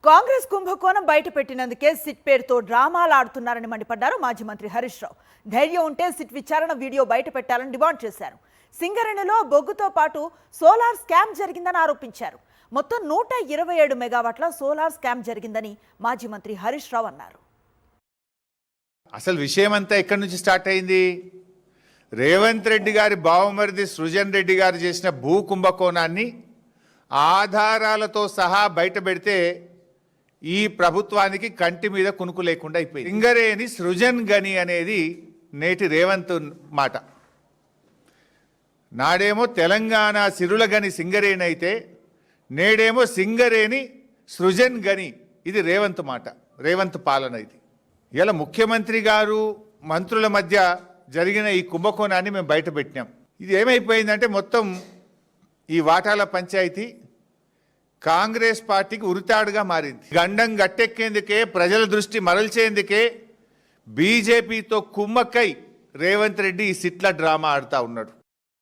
కాంగ్రెస్ కుంభకోణం బయట పెట్టినందుకే సిట్ పేరుతో డ్రామాలు ఆడుతున్నారని మండిపడ్డారు మాజీ మంత్రి హరీష్ రావు. ధైర్యం ఉంటే సిట్ విచారణ వీడియో బయట పెట్టాలని డిమాండ్ చేశారు. సింగరేణిలో బొగ్గుతో పాటు సోలార్ స్కామ్ జరిగిందని ఆరోపించారు. మొత్తం 127 మెగావాట్ల సోలార్ స్కామ్ జరిగిందని మాజీ మంత్రి హరీష్ రావు అన్నారు. అసలు విషయం అంతా ఎక్కడి నుంచి స్టార్ట్ అయింది? రేవంత్ రెడ్డి గారి బావమరిది సృజన్ రెడ్డి గారు చేసిన భూ కుంభకోణాన్ని ఆధారాలతో సహా బయట పెడితే ఈ ప్రభుత్వానికి కంటి మీద కునుకు లేకుండా అయిపోయింది. సింగరేణి సృజన్ గని అనేది నేటి రేవంత్ మాట. నాడేమో తెలంగాణ సిరుల గని సింగరేణి అయితే నేడేమో సింగరేణి సృజన్ గని. ఇది రేవంత్ మాట, రేవంత్ పాలన. ఇది ఇలా ముఖ్యమంత్రి గారు మంత్రుల మధ్య జరిగిన ఈ కుంభకోణాన్ని మేము బయట పెట్టినాం. ఇది ఏమైపోయిందంటే మొత్తం ఈ వాటాల పంచాయతీ కాంగ్రెస్ పార్టీకి ఉరితాడుగా మారింది. గండం గట్టెక్కేందుకే, ప్రజల దృష్టి మరల్చేందుకే బీజేపీతో కుమ్మక్కై రేవంత్ రెడ్డి ఈ సిట్ల డ్రామా ఆడుతూ ఉన్నాడు.